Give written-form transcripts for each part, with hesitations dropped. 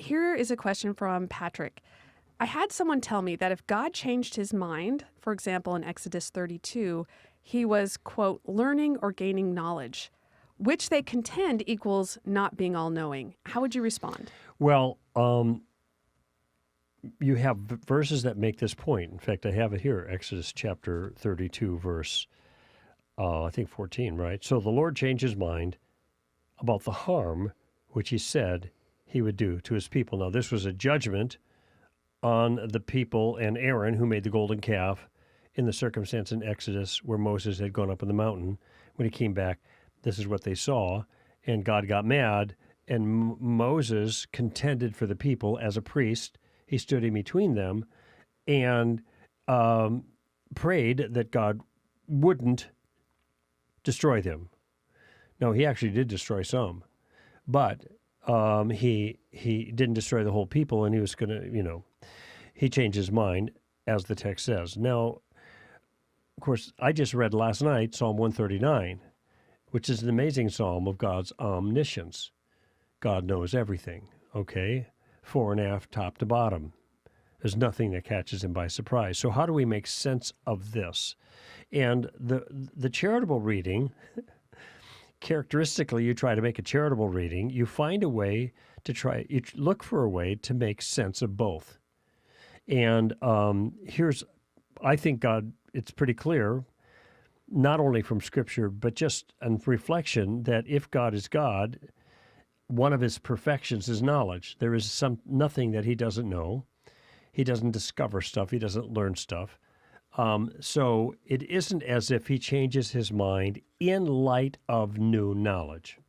here is a question from Patrick. I had someone tell me that if God changed his mind, for example, in Exodus 32, he was, quote, learning or gaining knowledge, which they contend equals not being all-knowing. How would you respond? Well, you have verses that make this point. In fact, I have it here, Exodus chapter 32, verse, I think 14, right? So the Lord changed his mind about the harm which he said he would do to his people. Now, this was a judgment on the people and Aaron, who made the golden calf, in the circumstance in Exodus where Moses had gone up on the mountain. When he came back, this is what they saw, and God got mad, and Moses contended for the people as a priest. He stood in between them and prayed that God wouldn't destroy them. No, he actually did destroy some, but he didn't destroy the whole people, and he was going to, he changed his mind, as the text says. Now, of course, I just read last night Psalm 139, which is an amazing psalm of God's omniscience. God knows everything, okay? Fore and aft, top to bottom. There's nothing that catches him by surprise. So how do we make sense of this? And the charitable reading, characteristically, you try to make a charitable reading, you find a way to you look for a way to make sense of both. And I think God, it's pretty clear, not only from Scripture, but just in reflection, that if God is God, one of his perfections is knowledge. There is nothing that he doesn't know. He doesn't discover stuff. He doesn't learn stuff. So it isn't as if he changes his mind in light of new knowledge.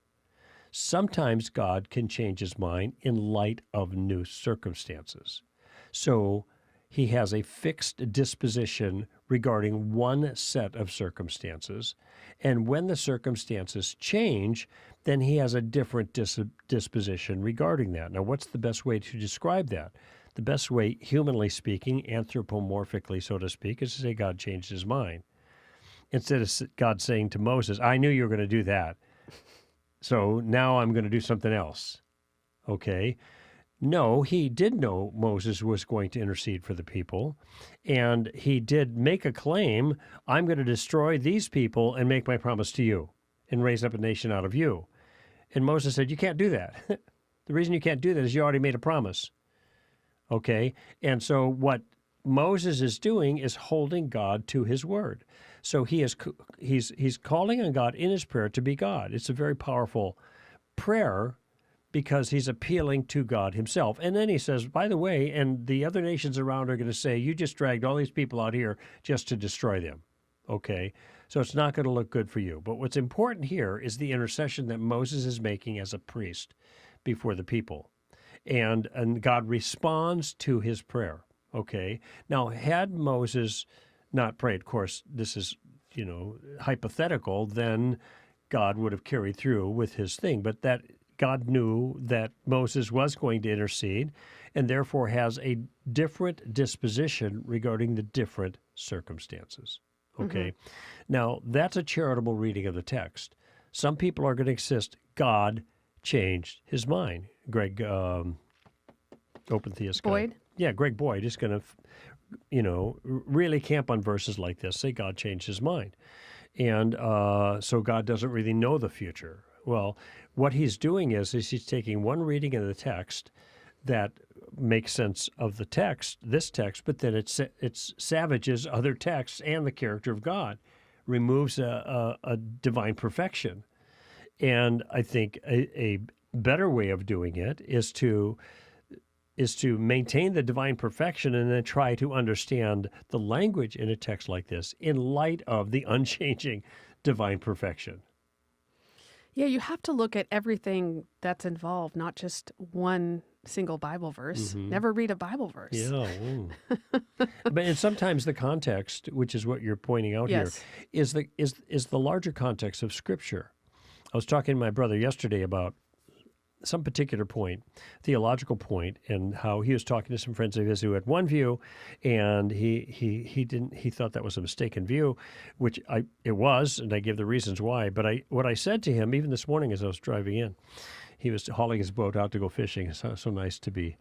Sometimes God can change his mind in light of new circumstances. So he has a fixed disposition regarding one set of circumstances, and when the circumstances change, then he has a different disposition regarding that. Now, what's the best way to describe that? The best way, humanly speaking, anthropomorphically, so to speak, is to say God changed his mind. Instead of God saying to Moses, I knew you were going to do that, so now I'm going to do something else. Okay? No, he did know Moses was going to intercede for the people, and he did make a claim, I'm going to destroy these people and make my promise to you and raise up a nation out of you. And Moses said, you can't do that. The reason you can't do that is you already made a promise. Okay? And so what Moses is doing is holding God to his word. So he's calling on God in his prayer to be God. It's a very powerful prayer because he's appealing to God himself. And then he says, by the way, and the other nations around are going to say, you just dragged all these people out here just to destroy them. Okay? So it's not going to look good for you. But what's important here is the intercession that Moses is making as a priest before the people. And God responds to his prayer. Okay? Now, had Moses not prayed, of course, this is, hypothetical, then God would have carried through with his thing. But that God knew that Moses was going to intercede and therefore has a different disposition regarding the different circumstances. Okay? Mm-hmm. Now, that's a charitable reading of the text. Some people are going to insist God changed his mind. Greg, open theist guy. Boyd? Yeah, Greg Boyd is going to, really camp on verses like this, say God changed his mind. And so God doesn't really know the future. Well, what he's doing is he's taking one reading of the text that makes sense of the text, this text, but then it savages other texts and the character of God, removes a divine perfection. And I think a better way of doing it is to maintain the divine perfection and then try to understand the language in a text like this in light of the unchanging divine perfection. Yeah, you have to look at everything that's involved, not just one single Bible verse. Mm-hmm. Never read a Bible verse. Yeah. And sometimes the context, which is what you're pointing out here, is the larger context of Scripture. I was talking to my brother yesterday about some particular point, theological point, and how he was talking to some friends of his who had one view, and he thought that was a mistaken view, which it was, and I gave the reasons why. But what I said to him, even this morning as I was driving in, He was hauling his boat out to go fishing. So nice to be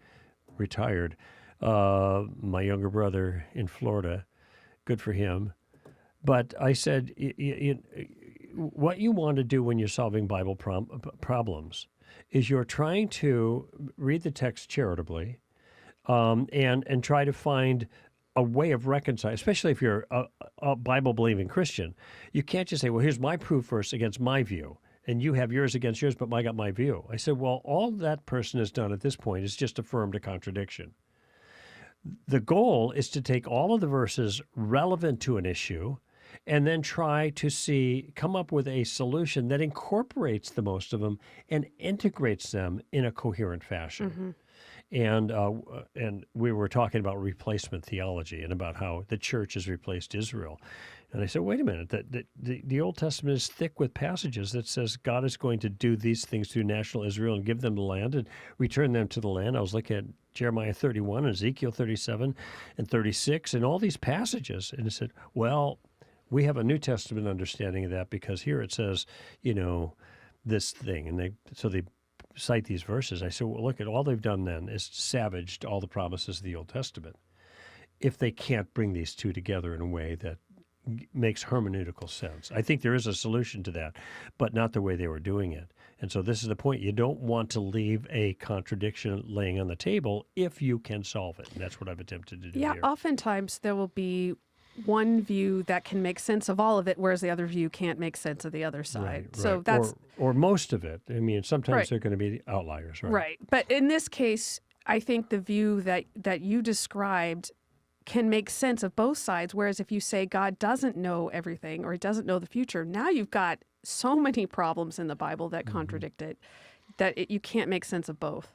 retired. My younger brother in Florida, good for him. But I said, what you want to do when you're solving Bible problems is you're trying to read the text charitably, and try to find a way of reconciling, especially if you're a Bible-believing Christian. You can't just say, well, here's my proof verse against my view, and you have yours against yours, but I got my view. I said, well, all that person has done at this point is just affirmed a contradiction. The goal is to take all of the verses relevant to an issue and then try to come up with a solution that incorporates the most of them and integrates them in a coherent fashion. And we were talking about replacement theology and about how the church has replaced Israel. And I said, wait a minute, the Old Testament is thick with passages that says God is going to do these things through national Israel and give them the land and return them to the land. I was looking at Jeremiah 31, Ezekiel 37 and 36, and all these passages. And I said, well, we have a New Testament understanding of that because here it says, this thing. And they cite these verses. I said, well, look, all they've done then is savaged all the promises of the Old Testament. If they can't bring these two together in a way that makes hermeneutical sense. I think there is a solution to that, but not the way they were doing it. And so this is the point. You don't want to leave a contradiction laying on the table if you can solve it. And that's what I've attempted to do here. Oftentimes there will be one view that can make sense of all of it, whereas the other view can't make sense of the other side. Right. So that's or most of it. I mean, sometimes Right. they're going to be outliers, right? Right. But in this case, I think the view that you described can make sense of both sides. Whereas if you say God doesn't know everything or he doesn't know the future, now you've got so many problems in the Bible that contradict it that you can't make sense of both.